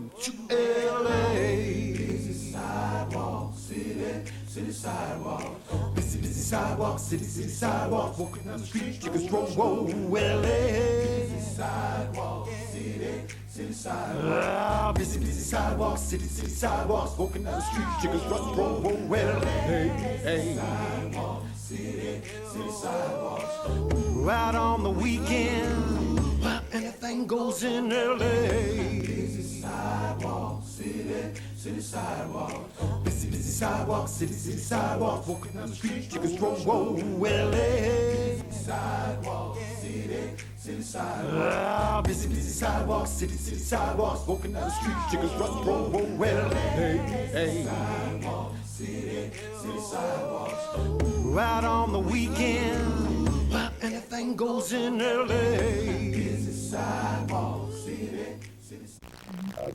Welcome to LA. Busy sidewalk, city sidewalk. Busy sidewalk, city sidewalk. Walking down the street, chickens roll, LA. Busy sidewalk, city sidewalk. Busy sidewalk, city sidewalks. Walking down the street, chickens roll, LA. Hey. Sidewalk, city sidewalks. Out on the weekend, anything goes in LA. Busy sidewalk, city sidewalk. Busy sidewalk, city sidewalk. Walking down the street, chickens roll, LA. Sidewalk, city sidewalk. Busy sidewalk, city sidewalks. Walking down the street, chickens roll, LA. Hey. Sidewalk, city sidewalks. Out on the weekend, anything goes in LA. Busy sidewalk,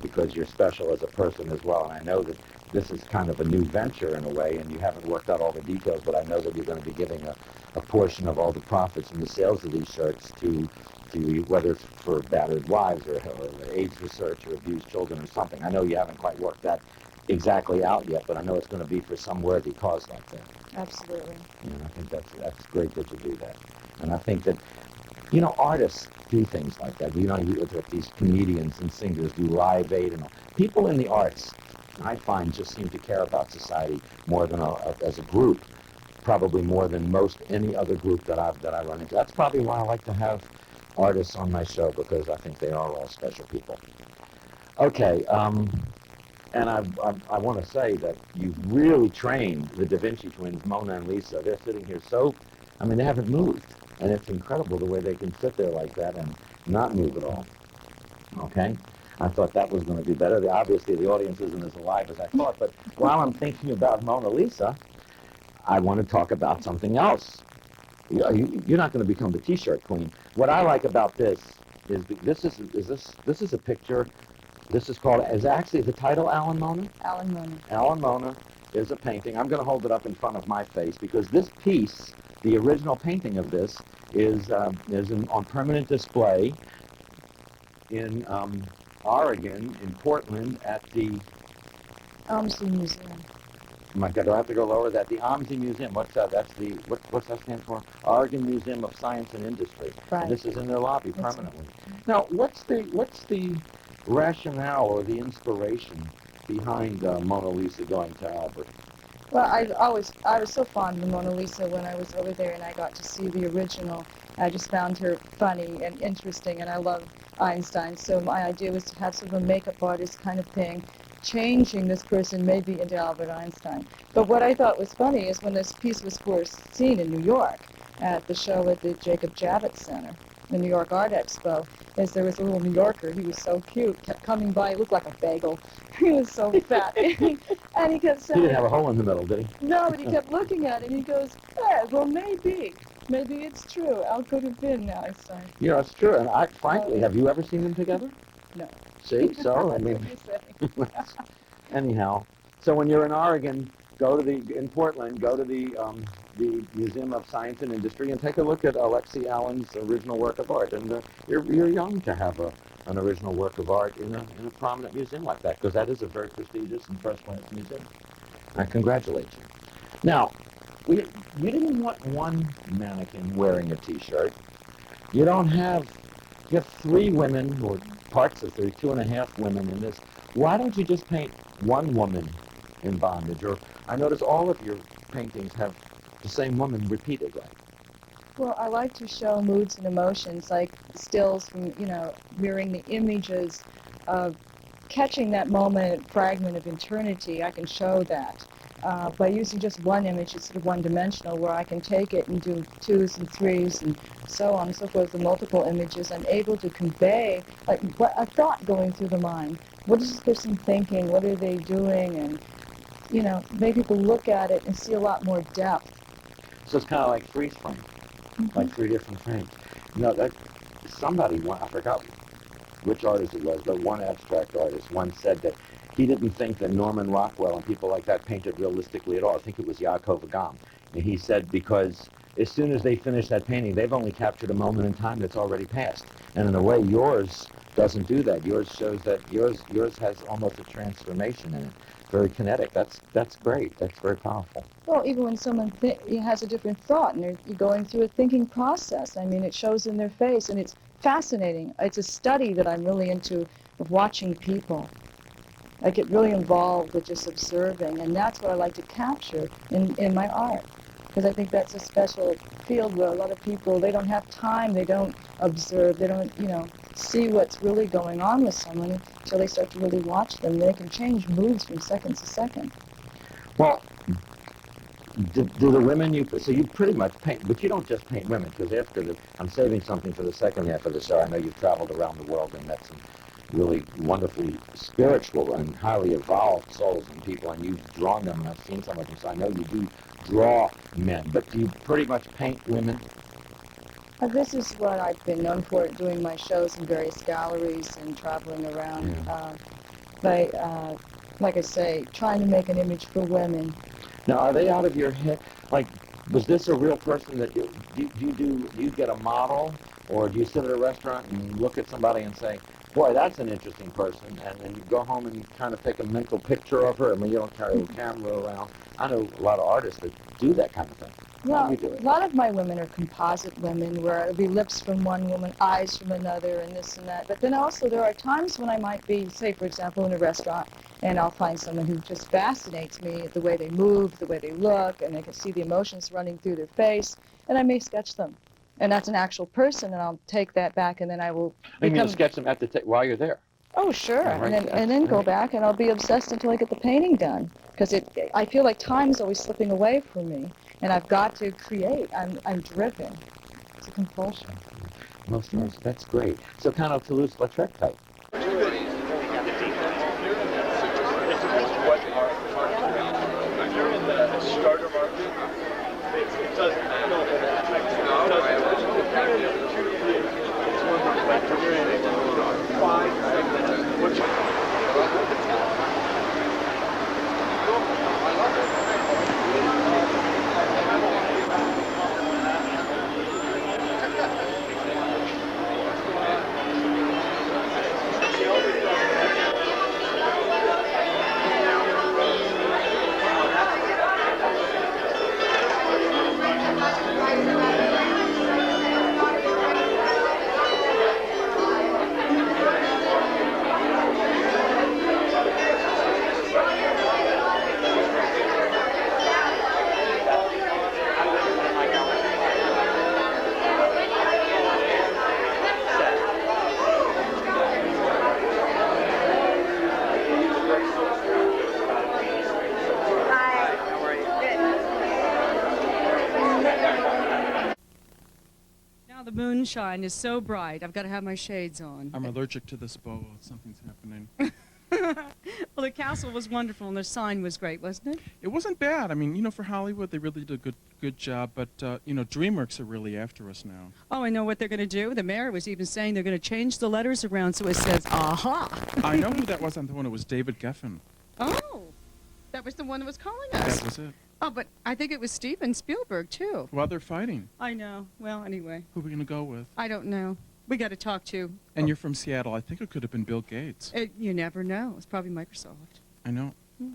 because you're special as a person as well. And I know that this is kind of a new venture in a way, and you haven't worked out all the details, but I know that you're going to be giving a portion of all the profits from the sales of these shirts to whether it's for battered wives or AIDS research or abused children or something. I know you haven't quite worked that exactly out yet, but I know it's going to be for some worthy cause like that. Absolutely. And I think that's great that you do that. And I think that, artists do things like that. That these comedians and singers do Live Aid and all. People in the arts, I find, just seem to care about society more than as a group, probably more than most any other group that I run into. That's probably why I like to have artists on my show, because I think they are all special people. Okay, and I want to say that you've really trained the Da Vinci twins, Mona and Lisa. They're sitting here they haven't moved. And it's incredible the way they can sit there like that and not move at all. Okay? I thought that was going to be better. Obviously, the audience isn't as alive as I thought. But while I'm thinking about Mona Lisa, I want to talk about something else. You're not going to become the T-shirt queen. What I like about this is this is a picture. This is called, is actually the title Alan Mona? Alan Mona. Alan Mona is a painting. I'm going to hold it up in front of my face because this piece, the original painting of this, is on permanent display in Oregon, in Portland, at the OMSI Museum. Oh my God, do I have to go lower? That the OMSI Museum. What's that? What's that stand for? Oregon Museum of Science and Industry. Right. And this is in their lobby permanently. Now, what's the rationale or the inspiration behind Mona Lisa going to Albert? Well, I was so fond of Mona Lisa when I was over there and I got to see the original. I just found her funny and interesting, and I love Einstein. So my idea was to have sort of a makeup artist kind of thing, changing this person maybe into Albert Einstein. But what I thought was funny is when this piece was first seen in New York at the show at the Jacob Javits Center, the New York Art Expo, is there was a little New Yorker. He was so cute, kept coming by. He looked like a bagel. He was so fat. And he kept saying... He didn't have a hole in the middle, did he? No, but he kept looking at it, and he goes, well, maybe it's true. Al could have been Einstein. Yeah, it's true. And frankly, have you ever seen them together? No. See? So, I mean... Anyhow, so when you're in Oregon, in Portland, go to the Museum of Science and Industry and take a look at Alexi Allen's original work of art. And you're young to have an original work of art in a prominent museum like that, because that is a very prestigious and first-class museum. I congratulate you. Now, you didn't want one mannequin wearing a T-shirt. You have 3 women, or parts of 3, 2.5 women in this. Why don't you just paint one woman in bondage? Or I notice all of your paintings have the same woman repeated, right? Well, I like to show moods and emotions, like stills from, mirroring the images of catching that moment, fragment of eternity. I can show that. By using just one image, it's sort of one-dimensional, where I can take it and do 2s and 3s and so on and so forth with multiple images. I'm able to convey what a thought going through the mind. What is this person thinking? What are they doing? And, make people look at it and see a lot more depth. So it's kind of like freeze frame, like 3 different frames. Somebody, I forgot which artist it was, but one abstract artist once said that he didn't think that Norman Rockwell and people like that painted realistically at all. I think it was Yaakov Agam. And he said because as soon as they finish that painting, they've only captured a moment in time that's already passed. And in a way, yours doesn't do that. Yours shows that yours has almost a transformation in it. Very kinetic. That's great. That's very powerful. Well, even when someone has a different thought and you're going through a thinking process, I mean, it shows in their face, and it's fascinating. It's a study that I'm really into, of watching people. I get really involved with just observing, and that's what I like to capture in my art, because I think that's a special field where a lot of people, they don't have time, they don't observe, they don't, see what's really going on with someone until they start to really watch them. They can change moods from second to second. Well, do the women so you pretty much paint, but you don't just paint women, because I'm saving something for the second half of the show. I know you've traveled around the world and met some really wonderfully spiritual and highly evolved souls and people, and you've drawn them, and I've seen some of them, so I know you do draw men, but do you pretty much paint women? This is what I've been known for, doing my shows in various galleries and traveling around. Yeah. Like I say, trying to make an image for women. Now, are they out of your head? Like, was this a real person that do you get a model, or do you sit at a restaurant and look at somebody and say, boy, that's an interesting person, and then you go home and you kind of take a mental picture of her? I mean, you don't carry a camera around. I know a lot of artists that do that kind of thing. Well, a lot of my women are composite women, where it'll be lips from one woman, eyes from another, and this and that. But then also there are times when I might be, say, for example, in a restaurant, and I'll find someone who just fascinates me, the way they move, the way they look, and I can see the emotions running through their face, and I may sketch them. And that's an actual person, and I'll take that back, and then I will You mean sketch them while you're there? Oh, sure. Yeah, right. And then go back, and I'll be obsessed until I get the painting done. Because I feel like time's always slipping away from me, and I've got to create. I'm driven. It's a compulsion. Most of us, that's great. So kind of Toulouse-Lautrec type. Starter market. It doesn't The moonshine is so bright, I've got to have my shades on. I'm allergic to this boa. Something's happening. Well, the castle was wonderful, and the sign was great, wasn't it? It wasn't bad. I mean, for Hollywood, they really did a good job. But, DreamWorks are really after us now. Oh, I know what they're going to do. The mayor was even saying they're going to change the letters around so it says, aha. I know who that was on the one. It was David Geffen. Oh, that was the one that was calling us. That was it. Oh, but I think it was Steven Spielberg, too. Well, they're fighting. I know. Well, anyway. Who are we going to go with? I don't know. We got to talk to. And you're from Seattle. I think it could have been Bill Gates. You never know. It's probably Microsoft. I know. Hmm.